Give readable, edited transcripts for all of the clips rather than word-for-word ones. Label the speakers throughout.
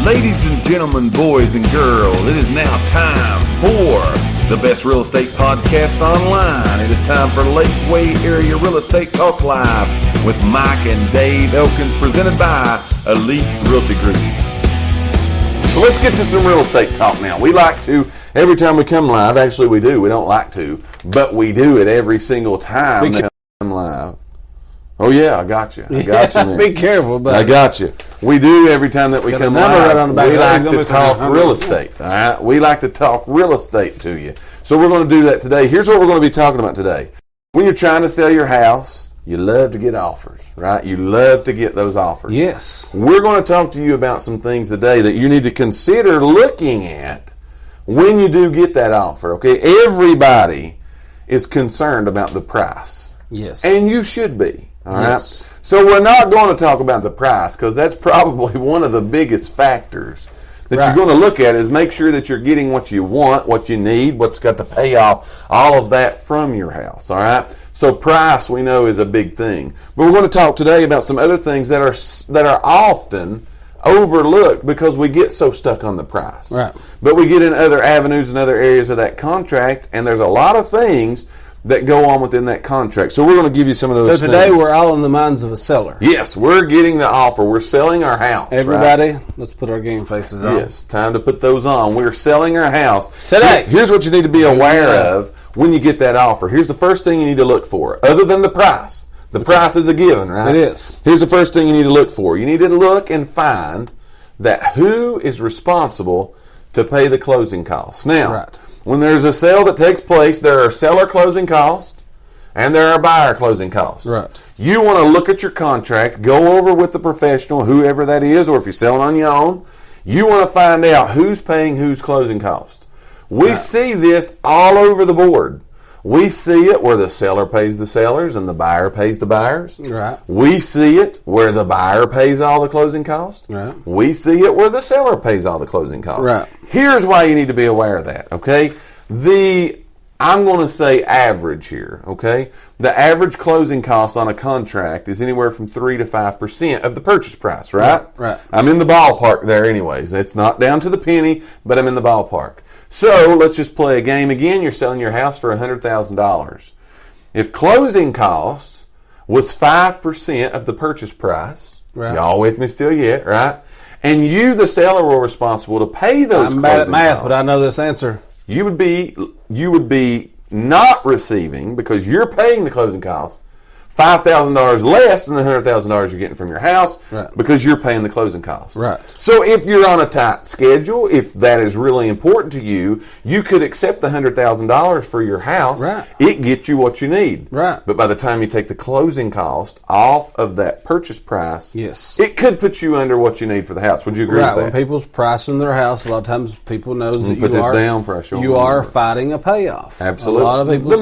Speaker 1: Ladies and gentlemen, boys and girls, it is now time for the best real estate podcast online. It is time for Lakeway Area Real Estate Talk Live with Mike and Dave Elkins, presented by Elite Realty Group. So let's get to some real estate talk now. We like to, every time we come live, actually we do, we don't like to, but we do it every single time we come live. Oh yeah, I got you. Man.
Speaker 2: Be careful, but
Speaker 1: I got you. We do every time that we come live. We like to talk real estate. All right, we like to talk real estate to you. So we're going to do that today. Here's what we're going to be talking about today. When you're trying to sell your house, you love to get offers, right? You love to get those offers.
Speaker 2: Yes.
Speaker 1: We're going to talk to you about some things today that you need to consider looking at when you do get that offer. Okay, everybody is concerned about the price.
Speaker 2: Yes,
Speaker 1: and you should be. All right.
Speaker 2: Yes.
Speaker 1: So we're not going to talk about the price because that's probably one of the biggest factors that you're going to look at is make sure that you're getting what you want, what you need, what's got to pay off, all of that from your house. All right. So price we know is a big thing, but we're going to talk today about some other things that are often overlooked because we get so stuck on the price.
Speaker 2: Right.
Speaker 1: But we get in other avenues and other areas of that contract, and there's a lot of things that go on within that contract. So we're going to give you some of those things.
Speaker 2: So today we're all in the minds of a seller.
Speaker 1: Yes, we're getting the offer. We're selling our house.
Speaker 2: Everybody, let's put our game faces on.
Speaker 1: Yes, time to put those on. We're selling our house.
Speaker 2: Today.
Speaker 1: Here's what you need to be aware of when you get that offer. Here's the first thing you need to look for, other than the price. The price is a given, right?
Speaker 2: It is.
Speaker 1: Here's the first thing you need to look for. You need to look and find that who is responsible to pay the closing costs. Now, when there's a sale that takes place, there are seller closing costs and there are buyer closing costs.
Speaker 2: Right.
Speaker 1: You want to look at your contract, go over with the professional, whoever that is, or if you're selling on your own, you want to find out who's paying whose closing costs. We see this all over the board. We see it where the seller pays the sellers and the buyer pays the buyers.
Speaker 2: Right.
Speaker 1: We see it where the buyer pays all the closing costs.
Speaker 2: Right.
Speaker 1: We see it where the seller pays all the closing costs.
Speaker 2: Right.
Speaker 1: Here's why you need to be aware of that, okay? I'm going to say average here, okay? The average closing cost on a contract is anywhere from 3 to 5% of the purchase price, right?
Speaker 2: Right.
Speaker 1: I'm in the ballpark there anyways. It's not down to the penny, but I'm in the ballpark. So let's just play a game again. You're selling your house for $100,000. If closing costs was 5% of the purchase price, y'all with me still yet, right? And you, the seller, were responsible to pay those.
Speaker 2: I'm bad at math,
Speaker 1: costs,
Speaker 2: but I know this answer.
Speaker 1: You would be not receiving, because you're paying the closing costs, $5,000 less than the $100,000 you're getting from your house, because you're paying the closing costs.
Speaker 2: Right.
Speaker 1: So if you're on a tight schedule, if that is really important to you, you could accept the $100,000 for your house.
Speaker 2: Right.
Speaker 1: It gets you what you need.
Speaker 2: Right.
Speaker 1: But by the time you take the closing cost off of that purchase price,
Speaker 2: yes,
Speaker 1: it could put you under what you need for the house. Would you agree with that?
Speaker 2: When people's pricing their house, a lot of times people knows that
Speaker 1: you
Speaker 2: are fighting a payoff.
Speaker 1: Absolutely.
Speaker 2: A lot of people.
Speaker 1: The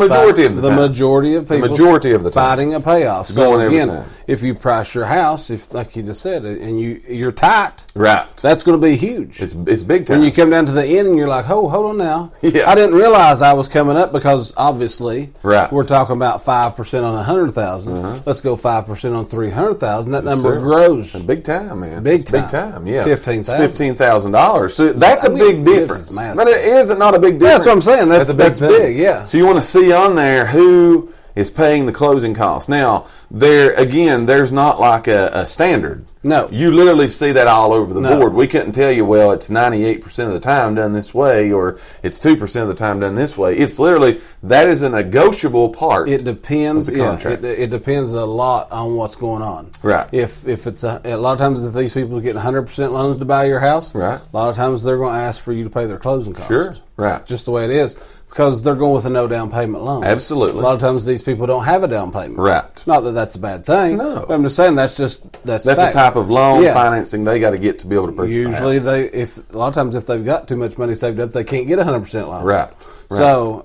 Speaker 1: majority of the time.
Speaker 2: Fighting a payoff.
Speaker 1: So again,
Speaker 2: if you price your house, if like you just said, and you're tight,
Speaker 1: right,
Speaker 2: that's going to be huge.
Speaker 1: It's big time.
Speaker 2: When you come down to the end and you're like, oh, hold on now,
Speaker 1: yeah,
Speaker 2: I didn't realize I was coming up, because obviously,
Speaker 1: right,
Speaker 2: we're talking about 5% on 100,000. Let's go 5% on 300,000. That number grows.
Speaker 1: Big time, man.
Speaker 2: Big time.
Speaker 1: Big time. Yeah,
Speaker 2: $15,000.
Speaker 1: So that's a big difference. But it is not a big difference.
Speaker 2: That's what I'm saying. That's big. Yeah.
Speaker 1: So you want to see on there who is paying the closing costs. Now, there's not like a standard.
Speaker 2: No.
Speaker 1: You literally see that all over the board. We couldn't tell you, well, it's 98% of the time done this way, or it's 2% of the time done this way. It's literally, that is a negotiable part.
Speaker 2: It depends.
Speaker 1: Of the contract.
Speaker 2: It depends a lot on what's going on.
Speaker 1: Right.
Speaker 2: If it's a lot of times, if these people are getting 100% loans to buy your house,
Speaker 1: right,
Speaker 2: a lot of times they're going to ask for you to pay their closing costs.
Speaker 1: Sure. Right.
Speaker 2: Just the way it is. Because they're going with a no down payment loan.
Speaker 1: Absolutely.
Speaker 2: A lot of times these people don't have a down payment.
Speaker 1: Right.
Speaker 2: Not that that's a bad thing.
Speaker 1: No.
Speaker 2: But I'm just saying that's the
Speaker 1: type of loan financing they got to get to be able to purchase.
Speaker 2: Usually a lot of times if they've got too much money saved up, they can't get a 100% loan.
Speaker 1: Right.
Speaker 2: So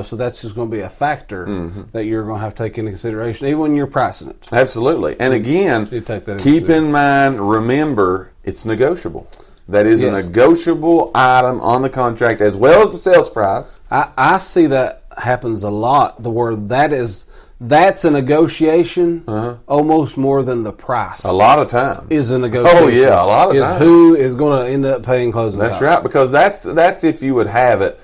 Speaker 2: so that's just going to be a factor that you're going to have to take into consideration, even when you're pricing it.
Speaker 1: Absolutely. And again, keep in mind, remember, it's negotiable. That is a negotiable item on the contract, as well as the sales price.
Speaker 2: I see that happens a lot, the word that is that's a negotiation almost more than the price.
Speaker 3: A lot of times.
Speaker 2: Is a negotiation.
Speaker 3: Oh, yeah, a lot of times.
Speaker 2: Who is going to end up paying closing costs.
Speaker 3: That's right, because that's if you would have it.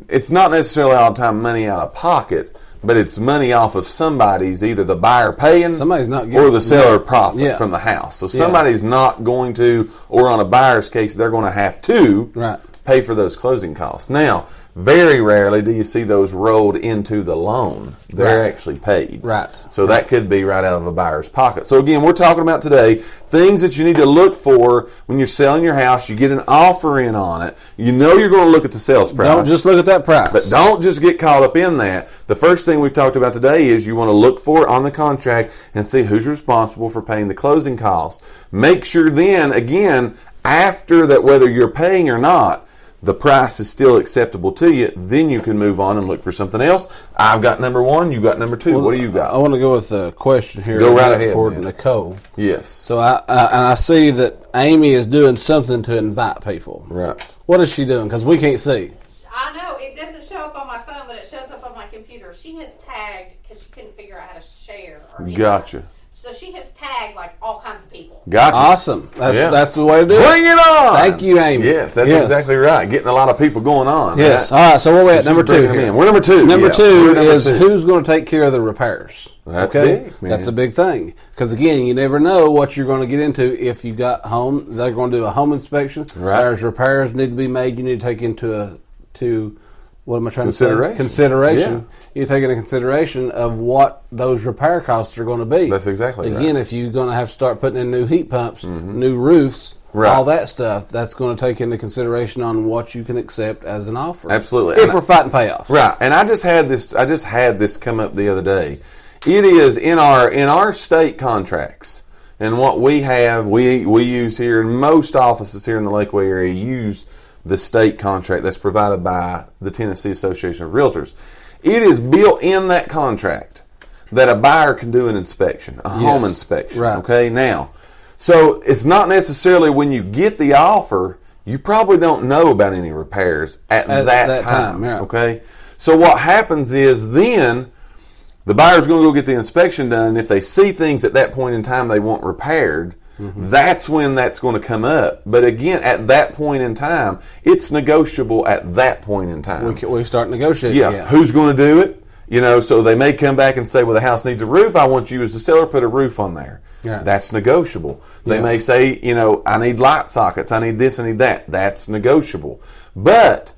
Speaker 3: It's not necessarily all the time money out of pocket, but it's money off of somebody's, either the buyer paying
Speaker 2: somebody's not
Speaker 3: or the seller profit from the house. So somebody's not going to, or on a buyer's case, they're going to have to pay for those closing costs. Now, very rarely do you see those rolled into the loan. They're actually paid.
Speaker 2: Right.
Speaker 3: So that could be right out of a buyer's pocket. So again, we're talking about today things that you need to look for when you're selling your house. You get an offer in on it. You know you're going to look at the sales price.
Speaker 2: Don't just look at that price.
Speaker 3: But don't just get caught up in that. The first thing we talked about today is you want to look for it on the contract and see who's responsible for paying the closing costs. Make sure then, again, after that, whether you're paying or not, the price is still acceptable to you, then you can move on and look for something else. I've got number one, you got number two. Well, what do you got?
Speaker 2: I want to go with a question here.
Speaker 3: Go right ahead,
Speaker 2: for Nicole.
Speaker 3: Yes.
Speaker 2: So I see that Amy is doing something to invite people.
Speaker 3: Right.
Speaker 2: What is she doing? Because we can't see.
Speaker 4: I know. It doesn't show up on my phone, but it shows up on my computer. She has tagged, because she couldn't figure out how to share.
Speaker 3: Gotcha.
Speaker 4: So she has tagged like all kinds of people.
Speaker 3: Gotcha.
Speaker 2: Awesome. That's the way to do it.
Speaker 3: Bring it on.
Speaker 2: Thank you, Amy.
Speaker 3: Yes, that's exactly right. Getting a lot of people going on.
Speaker 2: Yes. All right. So where we at? Number two.
Speaker 3: We're number two.
Speaker 2: Number two is who's going to take care of the repairs.
Speaker 3: That's big, man.
Speaker 2: That's a big thing. Because again, you never know what you're going to get into if you got home. They're going to do a home inspection.
Speaker 3: Right.
Speaker 2: There's repairs need to be made. You need to take into what am I trying to say?
Speaker 3: Consideration.
Speaker 2: Yeah. You take into consideration of what those repair costs are going to be.
Speaker 3: That's exactly right.
Speaker 2: Again, if you're going to have to start putting in new heat pumps, new roofs, all that stuff, that's going to take into consideration on what you can accept as an offer.
Speaker 3: Absolutely.
Speaker 2: If we're fighting payoffs.
Speaker 3: Right. And I just had this come up the other day. It is in our state contracts. And what we have, we use here, and most offices here in the Lakeway area use the state contract that's provided by the Tennessee Association of Realtors. It is built in that contract that a buyer can do an inspection, a home inspection.
Speaker 2: Right.
Speaker 3: Okay, now, so it's not necessarily when you get the offer, you probably don't know about any repairs at that time.
Speaker 2: Yeah.
Speaker 3: Okay, so what happens is then the buyer's going to go get the inspection done. If they see things at that point in time they want repaired, that's when that's going to come up. But again, at that point in time, it's negotiable at that point in time.
Speaker 2: We start negotiating.
Speaker 3: Yeah. Who's going to do it? You know, so they may come back and say, well, the house needs a roof. I want you as the seller put a roof on there.
Speaker 2: Yeah.
Speaker 3: That's negotiable. They may say, you know, I need light sockets. I need this, I need that. That's negotiable. But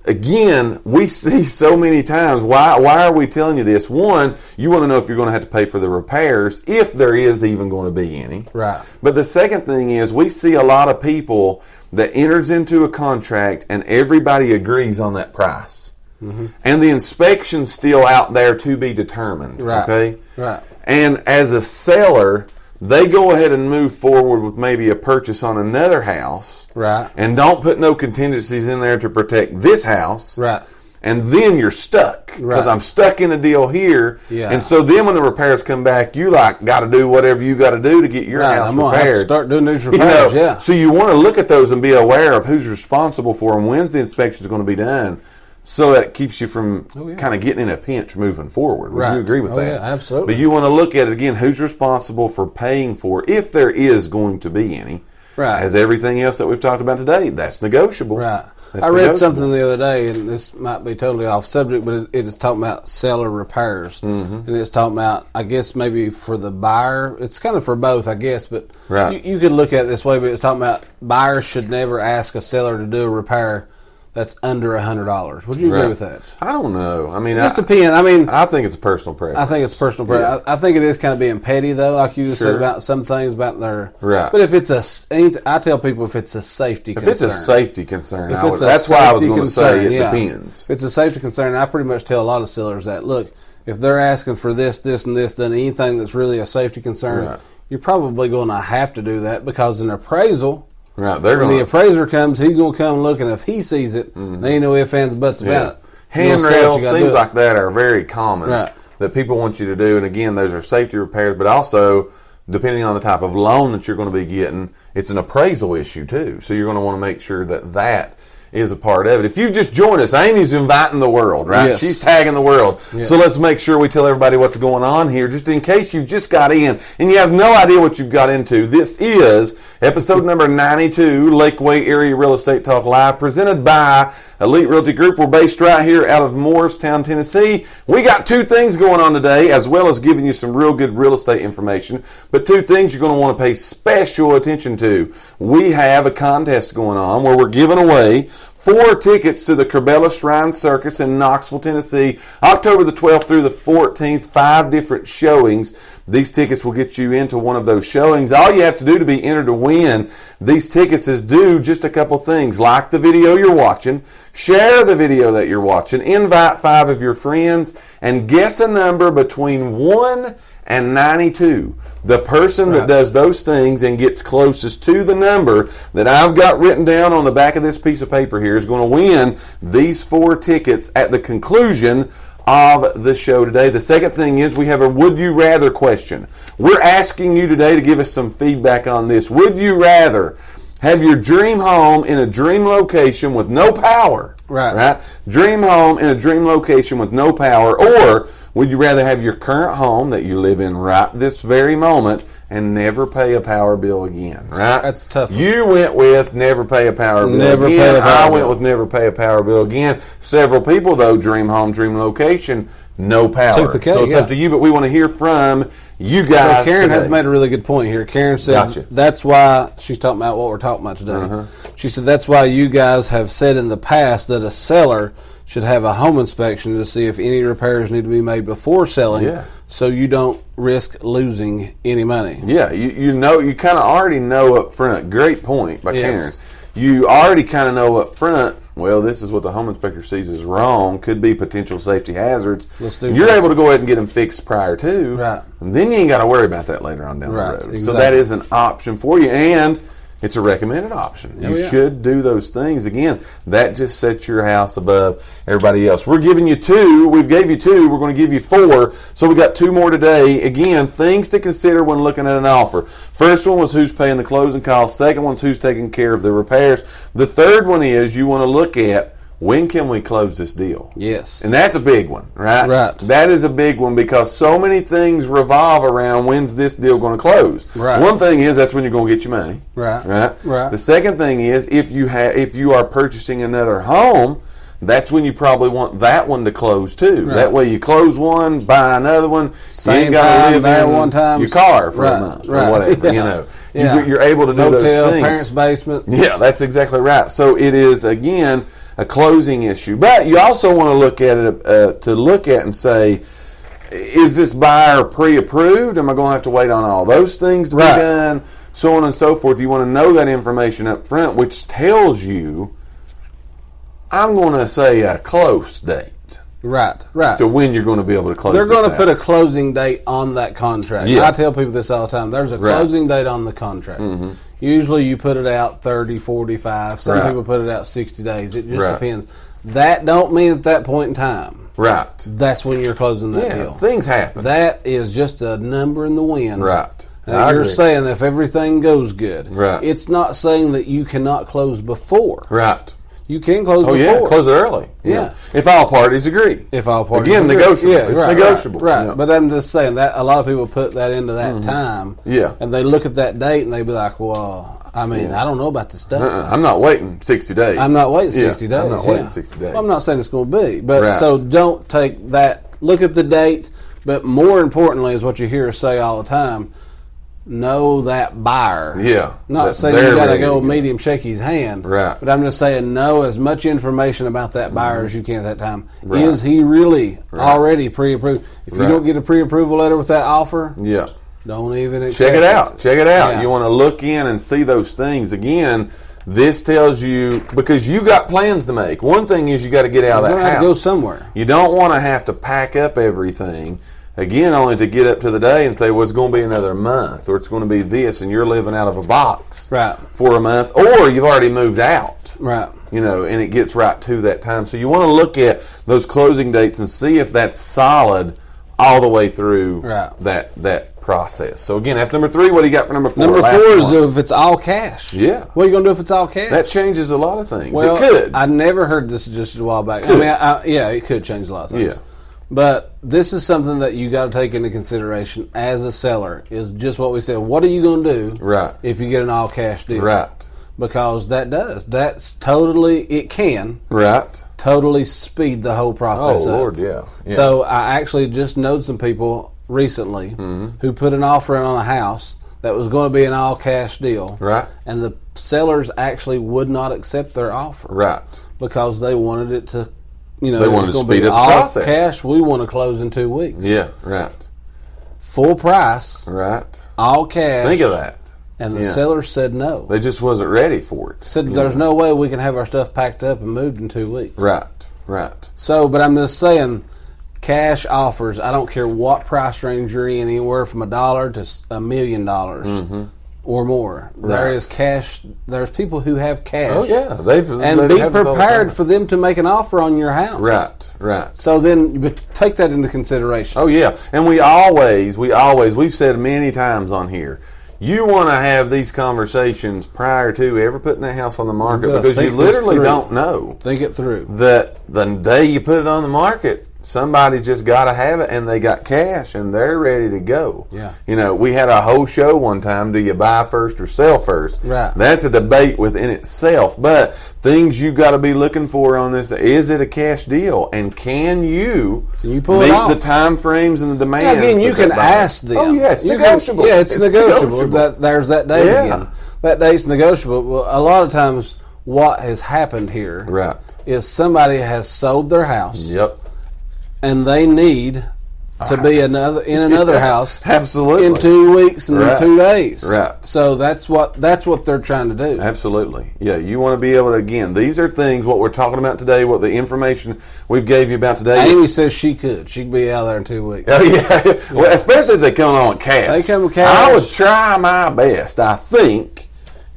Speaker 3: again, we see so many times, why are we telling you this? One, you want to know if you're going to have to pay for the repairs, if there is even going to be any.
Speaker 2: Right.
Speaker 3: But the second thing is, we see a lot of people that enters into a contract and everybody agrees on that price. And the inspection's still out there to be determined.
Speaker 2: Right.
Speaker 3: Okay?
Speaker 2: Right.
Speaker 3: And as a seller, they go ahead and move forward with maybe a purchase on another house.
Speaker 2: Right.
Speaker 3: And don't put no contingencies in there to protect this house.
Speaker 2: Right.
Speaker 3: And then you're stuck. Because I'm stuck in a deal here.
Speaker 2: Yeah.
Speaker 3: And so then when the repairs come back, you got to do whatever you got to do to get your house
Speaker 2: I'm going to have to start doing these repairs,
Speaker 3: So you want to look at those and be aware of who's responsible for them, when's the inspection is going to be done. So that keeps you from kind of getting in a pinch moving forward. Would you agree with that?
Speaker 2: Yeah, absolutely.
Speaker 3: But you want to look at it again, who's responsible for paying for it, if there is going to be any.
Speaker 2: Right.
Speaker 3: As everything else that we've talked about today, that's negotiable.
Speaker 2: Right.
Speaker 3: That's
Speaker 2: I read
Speaker 3: negotiable.
Speaker 2: something the other day, and this might be totally off subject, but it is talking about seller repairs. And it's talking about, I guess, maybe for the buyer. It's kind of for both, I guess, but you could look at it this way, but it's talking about buyers should never ask a seller to do a repair that's under $100. Would you agree with that?
Speaker 3: I don't know. I mean,
Speaker 2: Just depends. I mean,
Speaker 3: I think it's a personal preference.
Speaker 2: I think it's personal preference. I think it is kind of being petty, though, like you just said about some things about their.
Speaker 3: Right.
Speaker 2: But if it's I tell people if it's a safety concern.
Speaker 3: If it's a safety concern,
Speaker 2: that's
Speaker 3: why I was going to say it depends.
Speaker 2: If it's a safety concern, I pretty much tell a lot of sellers that, look, if they're asking for this, and this, then anything that's really a safety concern, you're probably going to have to do that because an appraisal.
Speaker 3: Right,
Speaker 2: when the appraiser comes, he's going to come look, and if he sees it, there ain't no ifs, ands, and buts about it.
Speaker 3: Handrails, things like that are very common that people want you to do. And again, those are safety repairs, but also, depending on the type of loan that you're going to be getting, it's an appraisal issue too. So you're going to want to make sure that is a part of it. If you just join us, Amy's inviting the world, right?
Speaker 2: Yes.
Speaker 3: She's tagging the world.
Speaker 2: Yes.
Speaker 3: So let's make sure we tell everybody what's going on here, just in case you've just got in and you have no idea what you've got into. This is episode number 92, Lakeway Area Real Estate Talk Live, presented by Elite Realty Group. We're based right here out of Morristown, Tennessee. We got two things going on today, as well as giving you some real good real estate information. But two things you're going to want to pay special attention to. We have a contest going on where we're giving away 4 tickets to the Corbella Shrine Circus in Knoxville, Tennessee, October the 12th through the 14th, 5 different showings. These tickets will get you into one of those showings. All you have to do to be entered to win these tickets is do just a couple things. Like the video you're watching, share the video that you're watching, invite 5 of your friends, and guess a number between 1 and 92. The person that does those things and gets closest to the number that I've got written down on the back of this piece of paper here is going to win these 4 tickets at the conclusion of the show today. The second thing is we have a would you rather question. We're asking you today to give us some feedback on this. Would you rather have your dream home in a dream location with no power? Right? Dream home in a dream location with no power, or would you rather have your current home that you live in right this very moment and never pay a power bill again? Right?
Speaker 2: That's tough.
Speaker 3: You went with never pay a power bill again. I went with never pay a power bill again. Several people, though, dream home, dream location, no power.
Speaker 2: So it's
Speaker 3: up to you, but we want to hear from you guys.
Speaker 2: So Karen
Speaker 3: today
Speaker 2: has made a really good point here. Karen said that's why she's talking about what we're talking about today. She said that's why you guys have said in the past that a seller should have a home inspection to see if any repairs need to be made before selling, so you don't risk losing any money.
Speaker 3: Yeah, you know, you kind of already know up front. Great point by Karen. You already kind of know up front, well, this is what the home inspector sees is wrong, could be potential safety hazards. You're able to go ahead and get them fixed prior to,
Speaker 2: right?
Speaker 3: And then you ain't got to worry about that later on down the road.
Speaker 2: Exactly.
Speaker 3: So that is an option for you, and it's a recommended option. You should do those things. Again, that just sets your house above everybody else. We're giving you 2. We've gave you 2. We're going to give you 4. So we got 2 more today. Again, things to consider when looking at an offer. First one was who's paying the closing costs. Second one's who's taking care of the repairs. The third one is you want to look at when can we close this deal?
Speaker 2: Yes.
Speaker 3: And that's a big one, right?
Speaker 2: Right.
Speaker 3: That is a big one because so many things revolve around when's this deal going to close.
Speaker 2: Right.
Speaker 3: One thing is that's when you're going to get your money.
Speaker 2: Right.
Speaker 3: The second thing is if you are purchasing another home, that's when you probably want that one to close too. Right. That way you close one, buy another one. You ain't got to live in
Speaker 2: one time
Speaker 3: your car for a month or whatever. You know, you're able to do those things.
Speaker 2: Parents' basement.
Speaker 3: Yeah, that's exactly right. So it is again a closing issue, but you also want to look at it and say, is this buyer pre-approved? Am I going to have to wait on all those things to be done? So on and so forth. You want to know that information up front, which tells you, I'm going to say a close date.
Speaker 2: Right.
Speaker 3: To when you're going to be able to close.
Speaker 2: They're going to put a closing date on that contract.
Speaker 3: Yeah.
Speaker 2: I tell people this all the time. There's a closing date on the contract. Mm-hmm. Usually you put it out 30, 45. Some people put it out 60 days. It just depends. That don't mean at that point in time.
Speaker 3: Right.
Speaker 2: That's when you're closing that deal.
Speaker 3: Things happen.
Speaker 2: That is just a number in the wind.
Speaker 3: Right.
Speaker 2: You're saying that if everything goes good.
Speaker 3: Right.
Speaker 2: It's not saying that you cannot close before.
Speaker 3: Right.
Speaker 2: You can close before.
Speaker 3: Oh, yeah, close it early.
Speaker 2: Yeah.
Speaker 3: If all parties agree.
Speaker 2: Again,
Speaker 3: negotiable.
Speaker 2: Yeah,
Speaker 3: it's negotiable.
Speaker 2: Right. Yeah. But I'm just saying that a lot of people put that into that time.
Speaker 3: Yeah.
Speaker 2: And they look at that date and they be like, well, I mean, I don't know about this stuff.
Speaker 3: I'm not waiting 60 days.
Speaker 2: I'm not waiting 60 days.
Speaker 3: I'm not waiting 60 days.
Speaker 2: Well, I'm not saying it's going to be. But so don't take that. Look at the date. But more importantly is what you hear us say all the time. Know that buyer.
Speaker 3: Yeah.
Speaker 2: Not saying you got to go meet him, shake his hand.
Speaker 3: Right.
Speaker 2: But I'm just saying know as much information about that buyer as you can at that time. Right. Is he really already pre-approved? If you don't get a pre-approval letter with that offer, don't even accept
Speaker 3: it out. Check it out.
Speaker 2: Yeah.
Speaker 3: You want to look in and see those things. Again, this tells you, because you got plans to make. One thing is you got to get out of that house.
Speaker 2: Have to go somewhere.
Speaker 3: You don't want to have to pack up everything. Again, only to get up to the day and say, well, it's going to be another month, or it's going to be this, and you're living out of a box for a month, or you've already moved out.
Speaker 2: Right.
Speaker 3: You know, and it gets right to that time. So you want to look at those closing dates and see if that's solid all the way through that process. So again, that's number 3. What do you got for number 4?
Speaker 2: Number 4 is if it's all cash.
Speaker 3: Yeah.
Speaker 2: What are you going to do if it's all cash?
Speaker 3: That changes a lot of things.
Speaker 2: Well,
Speaker 3: it could.
Speaker 2: I never heard this just a while back.
Speaker 3: Could.
Speaker 2: I mean, yeah, it could change a lot of things.
Speaker 3: Yeah.
Speaker 2: But this is something that you got to take into consideration as a seller. Is just what we said. What are you going to do?
Speaker 3: Right.
Speaker 2: If you get an all cash deal?
Speaker 3: Right.
Speaker 2: Because that's totally, it can.
Speaker 3: Right.
Speaker 2: Totally speed the whole process up.
Speaker 3: Oh, Lord, yeah.
Speaker 2: So I actually just know some people recently who put an offer in on a house that was going to be an all cash deal.
Speaker 3: Right.
Speaker 2: And the sellers actually would not accept their offer.
Speaker 3: Right.
Speaker 2: Because they wanted it to, they
Speaker 3: wanted to speed up the
Speaker 2: all
Speaker 3: process.
Speaker 2: Cash, we want to close in 2 weeks.
Speaker 3: Yeah, right.
Speaker 2: Full price.
Speaker 3: Right.
Speaker 2: All cash.
Speaker 3: Think of that.
Speaker 2: And the sellers said no.
Speaker 3: They just wasn't ready for it.
Speaker 2: Said there's no way we can have our stuff packed up and moved in 2 weeks.
Speaker 3: Right, right.
Speaker 2: So, but I'm just saying, cash offers, I don't care what price range you're in, anywhere from $1 to $1 million or more.
Speaker 3: Right.
Speaker 2: There is cash. There's people who have cash.
Speaker 3: Oh, yeah.
Speaker 2: And be prepared for them to make an offer on your house.
Speaker 3: Right, right.
Speaker 2: So then, but take that into consideration.
Speaker 3: Oh, yeah. And we've said many times on here, you want to have these conversations prior to ever putting that house on the market because you literally don't know.
Speaker 2: Think it through.
Speaker 3: That the day you put it on the market, somebody just got to have it and they got cash and they're ready to go.
Speaker 2: Yeah.
Speaker 3: We had a whole show one time, do you buy first or sell first?
Speaker 2: Right.
Speaker 3: That's a debate within itself. But things you got to be looking for on this, is it a cash deal? And can you
Speaker 2: pull
Speaker 3: meet
Speaker 2: it off?
Speaker 3: the time frames and the demands?
Speaker 2: Again, you can ask them.
Speaker 3: Oh, yeah, it's negotiable.
Speaker 2: It's negotiable. There's that date again. That date's negotiable. Well, a lot of times what has happened here is somebody has sold their house.
Speaker 3: Yep.
Speaker 2: And they need to be in another house
Speaker 3: absolutely
Speaker 2: in 2 weeks and 2 days.
Speaker 3: Right.
Speaker 2: So that's what they're trying to do.
Speaker 3: Absolutely. Yeah, you want to be able to, again, these are things, what we're talking about today, what the information we've gave you about today.
Speaker 2: Amy says she could be out there in 2 weeks.
Speaker 3: Oh, yeah. Well, especially if they come on with cash.
Speaker 2: They come with cash.
Speaker 3: I would try my best, I think.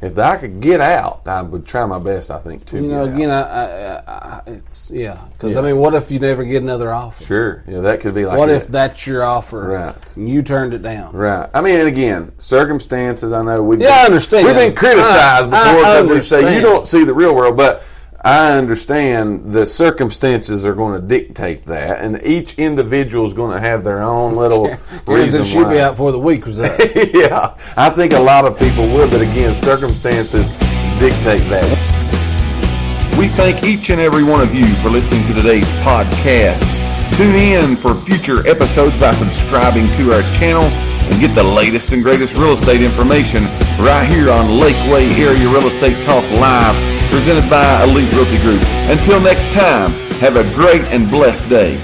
Speaker 3: If I could get out, I would try my best, I think, to get
Speaker 2: out. Because, I mean, what if you never get another offer?
Speaker 3: Sure. Yeah, that could be like
Speaker 2: what if that's your offer?
Speaker 3: Right.
Speaker 2: And you turned it down?
Speaker 3: Right. I mean, and again, circumstances, I know
Speaker 2: I understand.
Speaker 3: We've been criticized before because we say
Speaker 2: understand.
Speaker 3: you don't see the real world, but I understand the circumstances are going to dictate that, and each individual is going to have their own little reason
Speaker 2: she'd
Speaker 3: why.
Speaker 2: be out before the week was up.
Speaker 3: Yeah, I think a lot of people would, but again, circumstances dictate that.
Speaker 1: We thank each and every one of you for listening to today's podcast. Tune in for future episodes by subscribing to our channel and get the latest and greatest real estate information right here on Lakeway Area Real Estate Talk Live, presented by Elite Realty Group. Until next time, have a great and blessed day.